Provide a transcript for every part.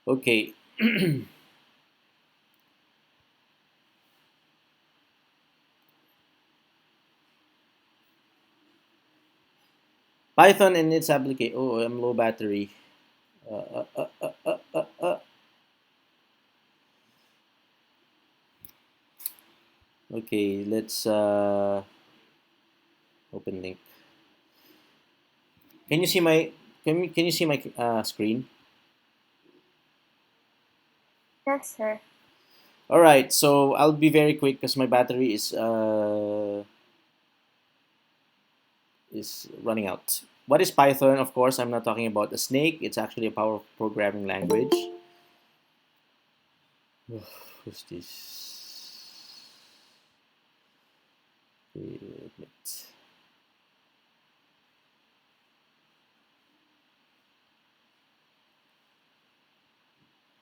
Okay. Python and its application. Oh, I'm low battery. Uh, uh, uh, uh, uh, uh. Okay, let's open link. Can you see my can you see my screen? Yes, sir. All right, so I'll be very quick because my battery is running out. What is Python? Of course, I'm not talking about the snake. It's actually a power programming language. Who's this? Admit.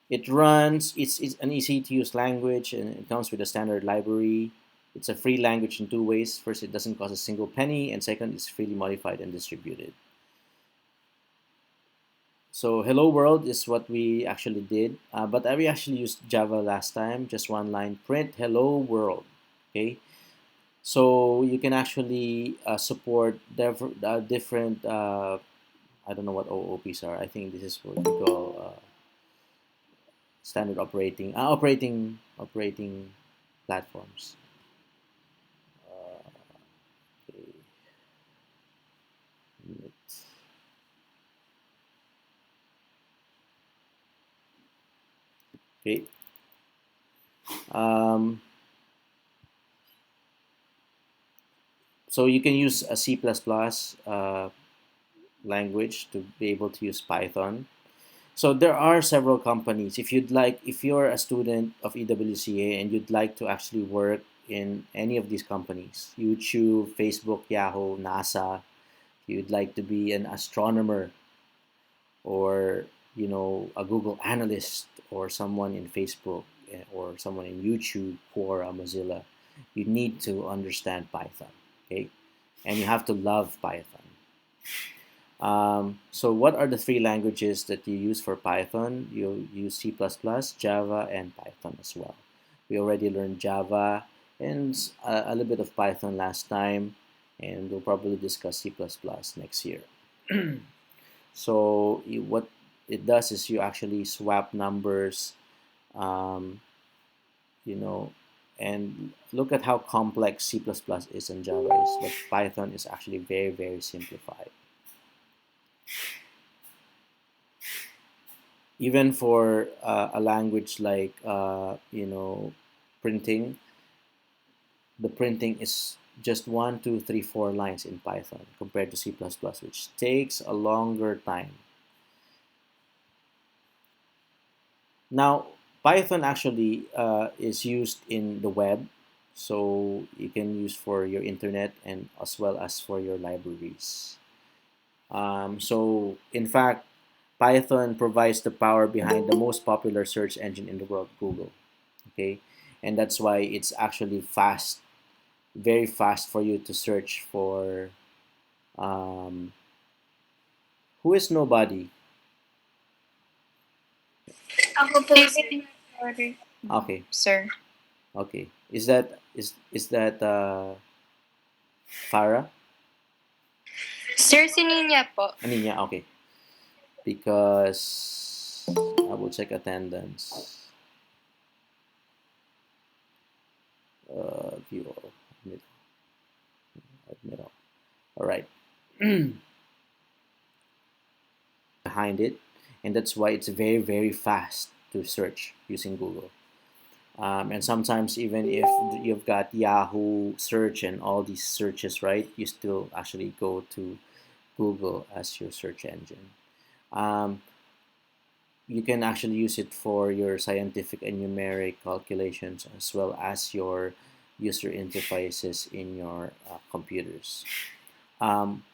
It's an easy to use language and it comes with a standard library. It's a free language in two ways. First, it doesn't cost a single penny, and second, it's freely modified and distributed. So hello world is what we actually did, but we actually used Java last time, just one line print hello world. Okay, so you can actually support different, I don't know what OOPs are. I think this is what we call standard operating platforms. Okay. Okay. Um, so you can use a C++ language to be able to use Python. So there are several companies. If you're a student of EWCA and you'd like to actually work in any of these companies, YouTube, Facebook, Yahoo, NASA, you'd like to be an astronomer or a Google analyst or someone in Facebook or someone in YouTube or Mozilla, you need to understand Python, okay? And you have to love Python. So what are the three languages that you use for Python? You use C++, Java, and Python as well. We already learned Java and a little bit of Python last time, and we'll probably discuss C++ next year. So what it does is you actually swap numbers, um, you know, and look at how complex C++ is and Java is, but Python is actually very, very simplified. Even for a language like printing, the printing is just one, two, three, 4 lines in Python compared to C++, which takes a longer time. Now, Python actually is used in the web, so you can use for your internet and as well as for your libraries. So, in fact, Python provides the power behind the most popular search engine in the world, Google. Okay, and that's why it's actually fast, very fast for you to search for. Um, who is nobody? Ako po, sir. Okay, Sir. okay. Is that Farah? Sir, si Ninya po. Aninya? Okay, because I will check attendance. View all. Admiral. All right. Behind it, and that's why it's very, very fast to search using Google. And sometimes even if you've got Yahoo search and all these searches, right, you still actually go to Google as your search engine. Um, you can actually use it for your scientific and numeric calculations as well as your user interfaces in your computers. Um,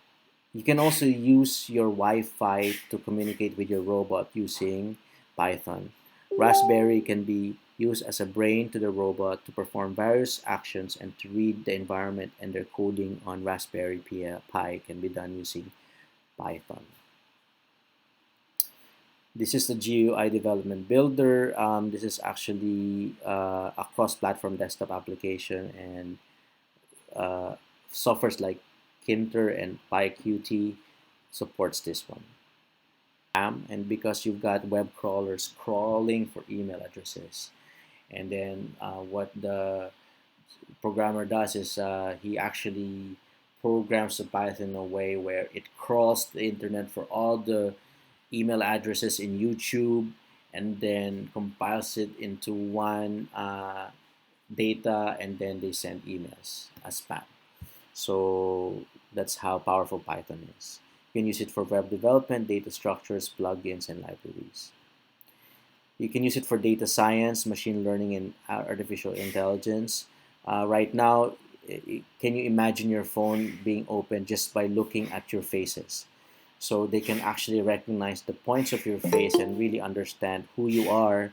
you can also use your Wi-Fi to communicate with your robot using Python. Raspberry can be used as a brain to the robot to perform various actions and to read the environment, and their coding on Raspberry Pi can be done using Python. This is the GUI development builder. This is actually a cross-platform desktop application, and uh, softwares like Kinter and PyQt supports this one. And because you've got web crawlers crawling for email addresses, and then what the programmer does is he actually programs the Python in a way where it crawls the internet for all the email addresses in YouTube, and then compiles it into one data, and then they send emails as spam. So that's how powerful Python is. You can use it for web development, data structures, plugins, and libraries. You can use it for data science, machine learning, and artificial intelligence. Right now, can you imagine your phone being open just by looking at your faces? So they can actually recognize the points of your face and really understand who you are,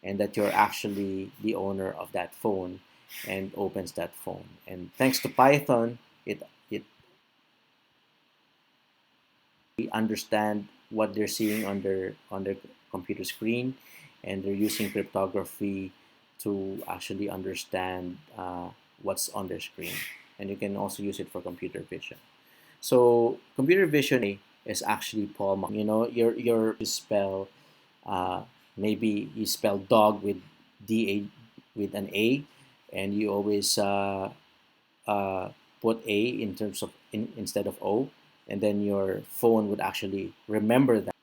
and that you're actually the owner of that phone, and opens that phone. And thanks to Python, it understand what they're seeing on their computer screen, and they're using cryptography to actually understand what's on their screen. And you can also use it for computer vision. So computer vision is actually Paul. Your spell, uh, maybe you spell dog with with an A, and you always uh, put A in terms of instead of O, and then your phone would actually remember that.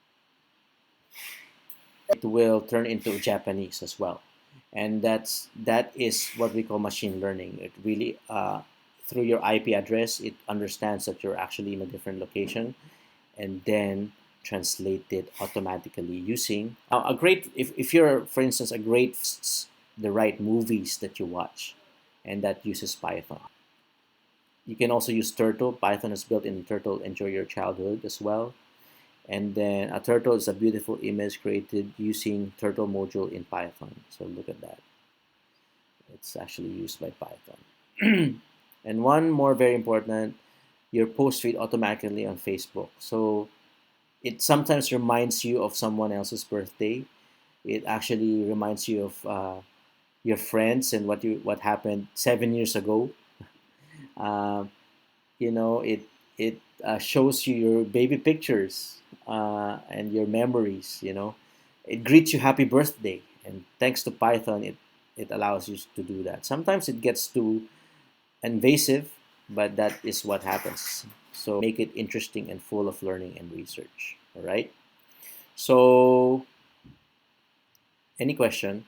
It will turn into Japanese as well, and that is what we call machine learning. It really through your IP address, it understands that you're actually in a different location, and then translate it automatically using a great if you're, for instance, a great the right movies that you watch, and that uses Python. You can also use Turtle. Python is built in Turtle. Enjoy your childhood as well. And then a turtle is a beautiful image created using Turtle module in Python. So look at that. It's actually used by Python. And one more very important, your post feed automatically on Facebook. So it sometimes reminds you of someone else's birthday. It actually reminds you of your friends and what happened 7 years ago. Uh, it shows you your baby pictures and your memories. It greets you happy birthday, and thanks to Python, it allows you to do that. Sometimes it gets too invasive, but that is what happens. So make it interesting and full of learning and research. All right. So any question?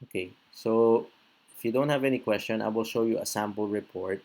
Okay. So if you don't have any question, I will show you a sample report